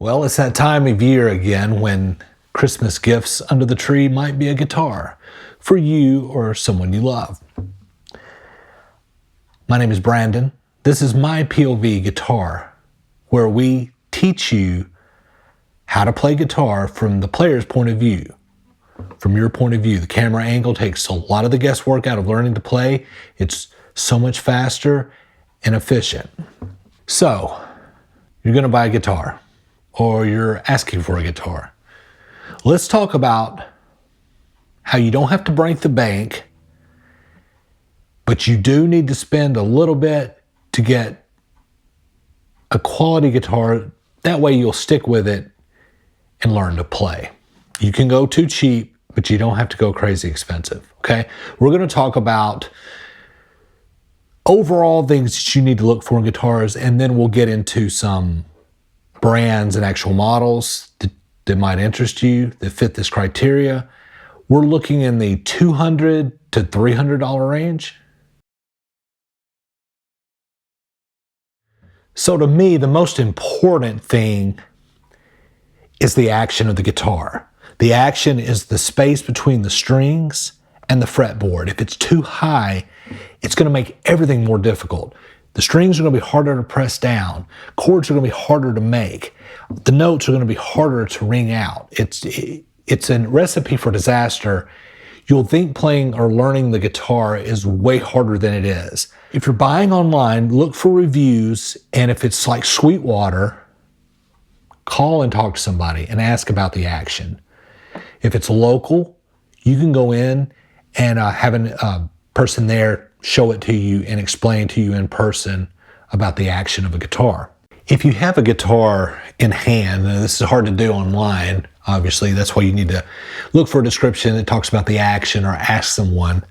Well, it's that time of year again when Christmas gifts under the tree might be a guitar for you or someone you love. My name is Brandon. This is My POV Guitar, where we teach you how to play guitar from the player's point of view. From your point of view, the camera angle takes a lot of the guesswork out of learning to play. It's so much faster and efficient. So, you're going to buy a guitar, or you're asking for a guitar. Let's talk about how you don't have to break the bank, but you do need to spend a little bit to get a quality guitar. That way you'll stick with it and learn to play. You can go too cheap, but you don't have to go crazy expensive, okay? We're going to talk about overall things that you need to look for in guitars, and then we'll get into some brands and actual models that might interest you, that fit this criteria. We're looking in the $200 to $300 range. So to me, the most important thing is the action of the guitar. The action is the space between the strings and the fretboard. If it's too high, it's going to make everything more difficult. The strings are going to be harder to press down. Chords are going to be harder to make. The notes are going to be harder to ring out. It's a recipe for disaster. You'll think playing or learning the guitar is way harder than it is. If you're buying online, look for reviews, and if it's like Sweetwater, call and talk to somebody and ask about the action. If it's local, you can go in and have a person there show it to you and explain to you in person about the action of a guitar. If you have a guitar in hand, and this is hard to do online, obviously, that's why you need to look for a description that talks about the action, or ask someone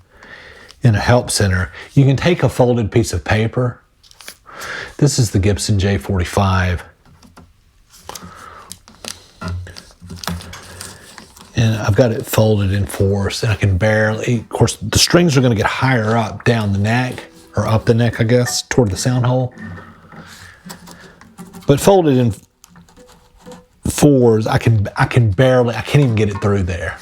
in a help center. You can take a folded piece of paper. This is the Gibson J45. And I've got it folded in fours, and I can barely, of course, the strings are going to get higher up down the neck, or up the neck, I guess, toward the sound hole. But folded in fours, I can't even get it through there.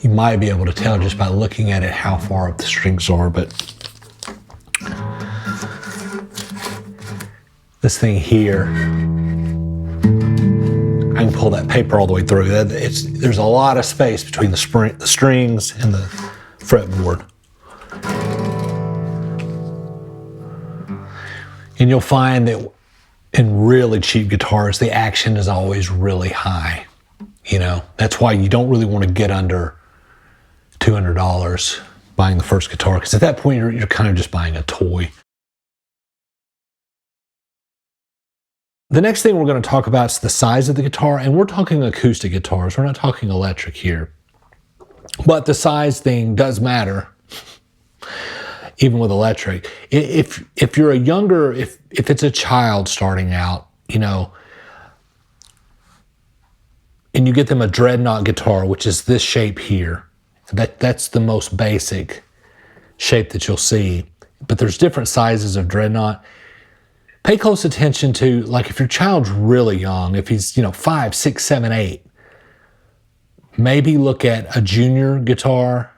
You might be able to tell just by looking at it how far up the strings are, but this thing here, I can pull that paper all the way through. There's a lot of space between the strings and the fretboard. And you'll find that in really cheap guitars, the action is always really high. You know, that's why you don't really want to get under $200 buying the first guitar, because at that point you're kind of just buying a toy. The next thing we're going to talk about is the size of the guitar, and we're talking acoustic guitars. We're not talking electric here. But the size thing does matter, even with electric. If you're a younger, if it's a child starting out, you know, and you get them a dreadnought guitar, which is this shape here, that's the most basic shape that you'll see. But there's different sizes of dreadnought. Pay close attention to, like, if your child's really young, if he's, 5, 6, 7, 8, maybe look at a junior guitar,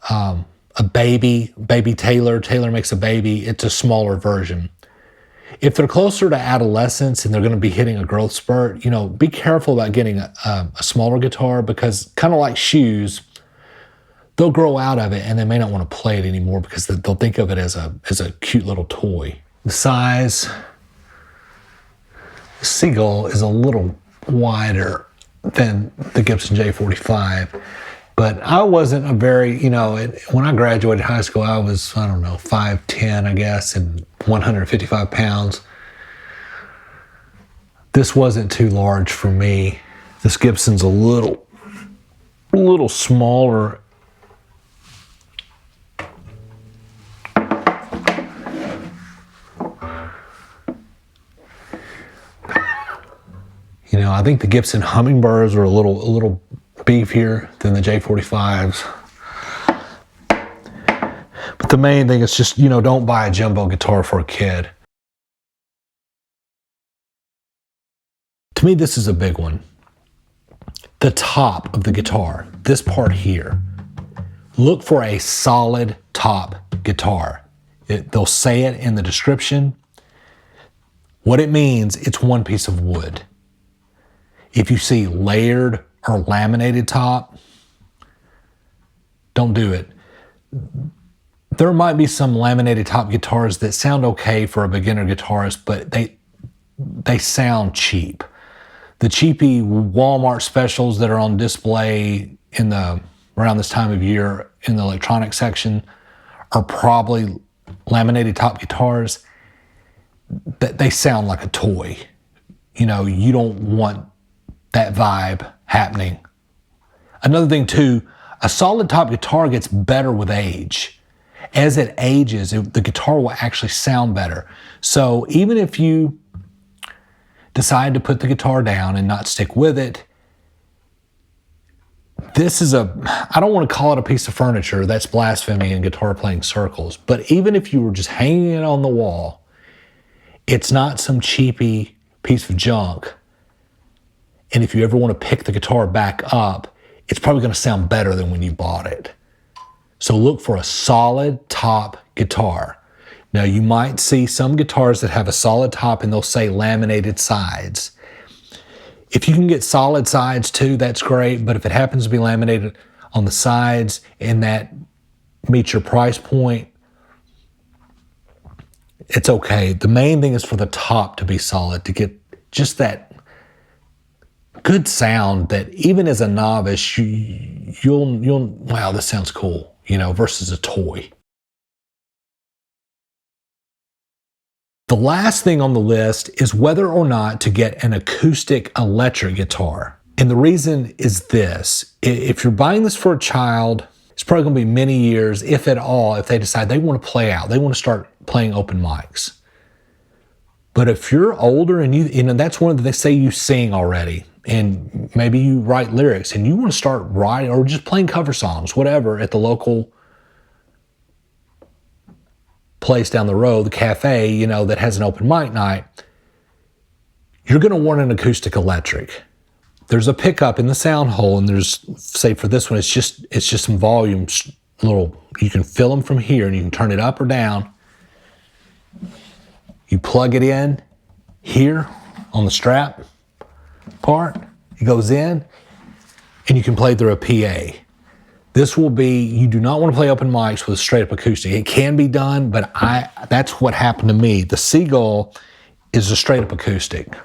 a baby Taylor. Taylor makes a baby. It's a smaller version. If they're closer to adolescence and they're going to be hitting a growth spurt, be careful about getting a smaller guitar, because kind of like shoes, they'll grow out of it and they may not want to play it anymore because they'll think of it as a cute little toy. The size, the Seagull is a little wider than the Gibson J45, but I wasn't a very, when I graduated high school, I was, 5'10", I guess, and 155 pounds. This wasn't too large for me. This Gibson's a little smaller. I think the Gibson Hummingbirds are a little beefier than the J45s. But the main thing is just, don't buy a jumbo guitar for a kid. To me, this is a big one. The top of the guitar, this part here. Look for a solid top guitar. They'll say it in the description. What it means, it's one piece of wood. If you see layered or laminated top, don't do it. There might be some laminated top guitars that sound okay for a beginner guitarist, but they sound cheap. The cheapy Walmart specials that are on display around this time of year in the electronic section are probably laminated top guitars. They sound like a toy. You know, you don't want that vibe happening. Another thing too, a solid top guitar gets better with age. As it ages, the guitar will actually sound better. So even if you decide to put the guitar down and not stick with it, this is I don't want to call it a piece of furniture. That's blasphemy in guitar playing circles. But even if you were just hanging it on the wall, it's not some cheapy piece of junk. And if you ever want to pick the guitar back up, it's probably going to sound better than when you bought it. So look for a solid top guitar. Now you might see some guitars that have a solid top and they'll say laminated sides. If you can get solid sides too, that's great. But if it happens to be laminated on the sides and that meets your price point, it's okay. The main thing is for the top to be solid, to get just that good sound that even as a novice, you'll wow, this sounds cool, you know, versus a toy. The last thing on the list is whether or not to get an acoustic electric guitar. And the reason is this: if you're buying this for a child, it's probably going to be many years, if at all, if they decide they want to play out, they want to start playing open mics. But if you're older and you know, that's one of they say you sing already, and maybe you write lyrics and you want to start writing or just playing cover songs, whatever, at the local place down the road, the cafe, you know, that has an open mic night, you're going to want an acoustic electric. There's a pickup in the sound hole, and there's, say for this one, it's just some volume, you can fill them from here and you can turn it up or down. You plug it in here on the strap part, it goes in, and you can play through a PA. This will be, you do not want to play open mics with a straight up acoustic. It can be done, but that's what happened to me. The Seagull is a straight up acoustic.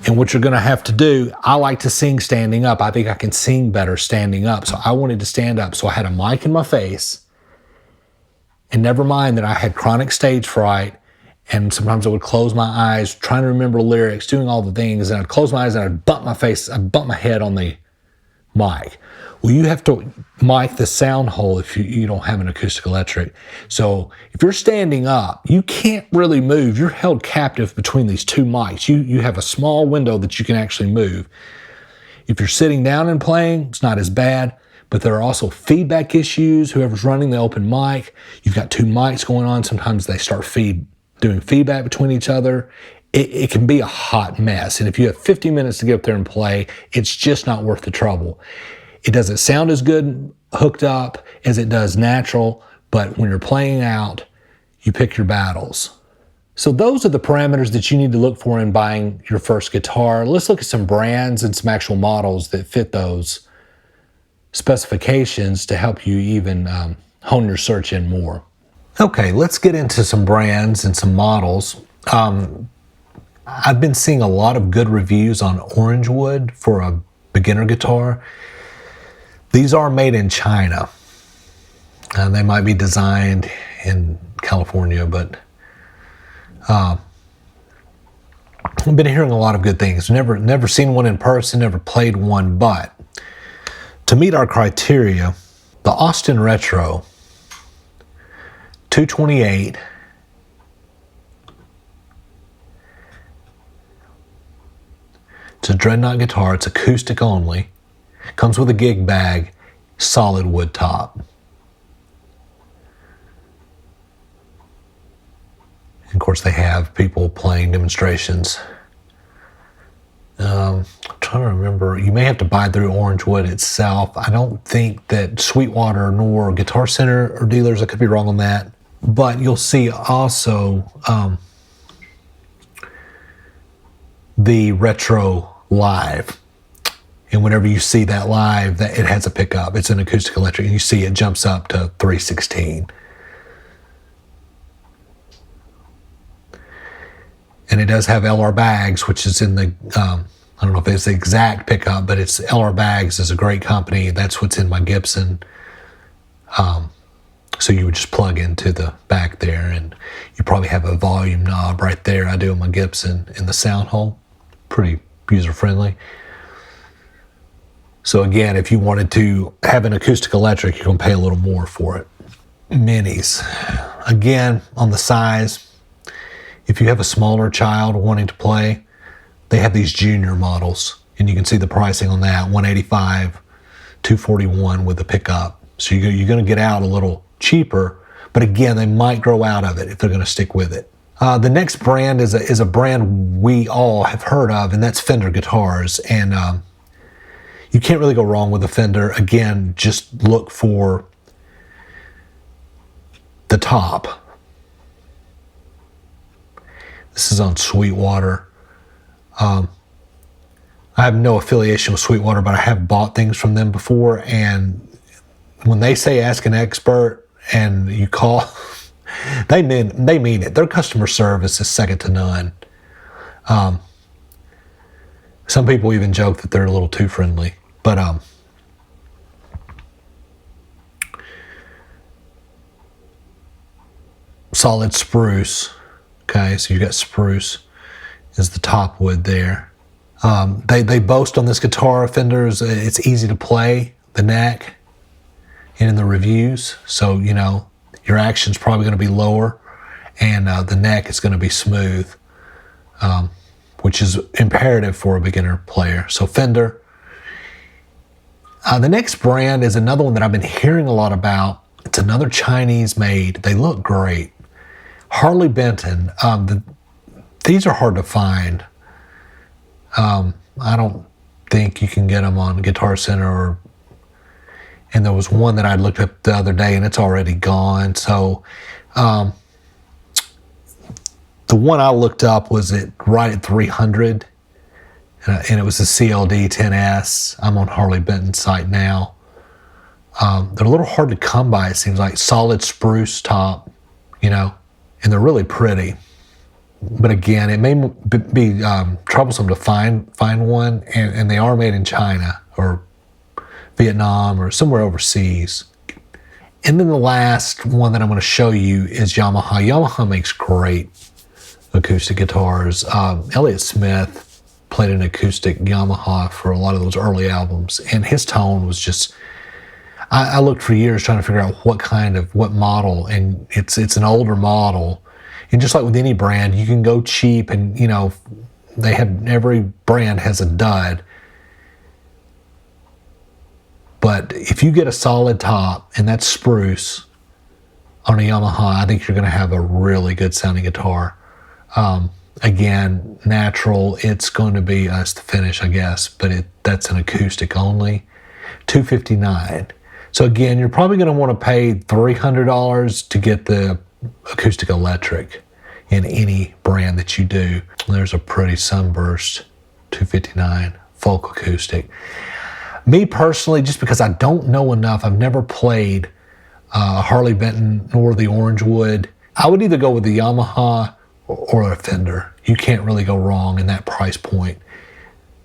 And what you're going to have to do, I like to sing standing up. I think I can sing better standing up. So I wanted to stand up. So I had a mic in my face. And never mind that I had chronic stage fright. And sometimes I would close my eyes, trying to remember lyrics, doing all the things. And I'd close my eyes and I'd butt my head on the mic. Well, you have to mic the sound hole if you don't have an acoustic electric. So if you're standing up, you can't really move. You're held captive between these two mics. You have a small window that you can actually move. If you're sitting down and playing, it's not as bad, but there are also feedback issues. Whoever's running the open mic, you've got two mics going on. Sometimes they start doing feedback between each other. It can be a hot mess. And if you have 50 minutes to get up there and play, it's just not worth the trouble. It doesn't sound as good hooked up as it does natural, but when you're playing out, you pick your battles. So those are the parameters that you need to look for in buying your first guitar. Let's look at some brands and some actual models that fit those specifications to help you even hone your search in more. Okay, let's get into some brands and some models. I've been seeing a lot of good reviews on Orangewood for a beginner guitar. These are made in China. They might be designed in California, but I've been hearing a lot of good things. Never seen one in person, never played one, but to meet our criteria, the Austin Retro 228 it's a dreadnought guitar. It's acoustic only. Comes with a gig bag, solid wood top. And of course, they have people playing demonstrations I'm trying to remember. You may have to buy through Orangewood itself. I don't think that Sweetwater nor Guitar Center are dealers. I could be wrong on that. But you'll see also the Retro Live. And whenever you see that live, that it has a pickup. It's an acoustic electric, and you see it jumps up to 316. And it does have LR Bags, which is in the, I don't know if it's the exact pickup, but it's LR Bags is a great company. That's what's in my Gibson. So you would just plug into the back there, and you probably have a volume knob right there. I do in my Gibson in the sound hole. Pretty user-friendly. So again, if you wanted to have an acoustic electric, you're going to pay a little more for it. Minis. Again, on the size, if you have a smaller child wanting to play, they have these junior models, and you can see the pricing on that, $185, $241 with the pickup. So you're going to get out a little cheaper, but again, they might grow out of it if they're going to stick with it. The next brand is a brand we all have heard of, and that's Fender guitars. And you can't really go wrong with a Fender. Again, just look for the top. This is on Sweetwater. I have no affiliation with Sweetwater, but I have bought things from them before. And when they say ask an expert and you call, they mean it. Their customer service is second to none. Some people even joke that they're a little too friendly. But solid spruce. Okay, so you got spruce is the top wood there. They boast on this guitar, Fenders, it's easy to play, the neck, and in the reviews. So, you know, your action's probably going to be lower, and the neck is going to be smooth, which is imperative for a beginner player. So Fender. The next brand is another one that I've been hearing a lot about. It's another Chinese made. They look great. Harley Benton. These are hard to find. I don't think you can get them on Guitar Center, and there was one that I looked up the other day and it's already gone. So the one I looked up was right at 300. And it was a CLD 10S. I'm on Harley Benton's site now. They're a little hard to come by, it seems like. Solid spruce top, you know, and they're really pretty. But again, it may be troublesome to find one, and they are made in China or Vietnam or somewhere overseas. And then the last one that I'm going to show you is Yamaha. Yamaha makes great acoustic guitars. Elliott Smith played an acoustic Yamaha for a lot of those early albums, and his tone was just, I looked for years trying to figure out what model, and it's an older model. And just like with any brand, you can go cheap, and you know, every brand has a dud. But if you get a solid top, and that's spruce on a Yamaha, I think you're going to have a really good sounding guitar. Again, natural, it's going to be the finish, I guess, but that's an acoustic only. $259. So again, you're probably going to want to pay $300 to get the acoustic electric in any brand that you do. There's a pretty Sunburst, $259, folk acoustic. Me personally, just because I don't know enough, I've never played Harley Benton nor the Orangewood, I would either go with the Yamaha or a Fender. You can't really go wrong in that price point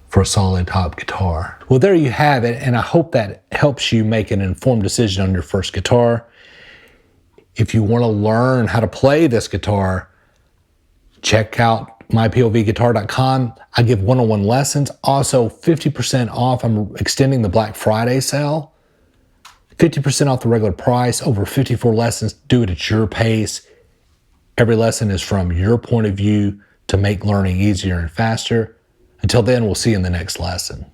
for a solid top guitar. Well, there you have it, and I hope that helps you make an informed decision on your first guitar. If you want to learn how to play this guitar, check out mypovguitar.com. I give one-on-one lessons. Also, 50% off. I'm extending the Black Friday sale. 50% off the regular price, over 54 lessons. Do it at your pace. Every lesson is from your point of view to make learning easier and faster. Until then, we'll see you in the next lesson.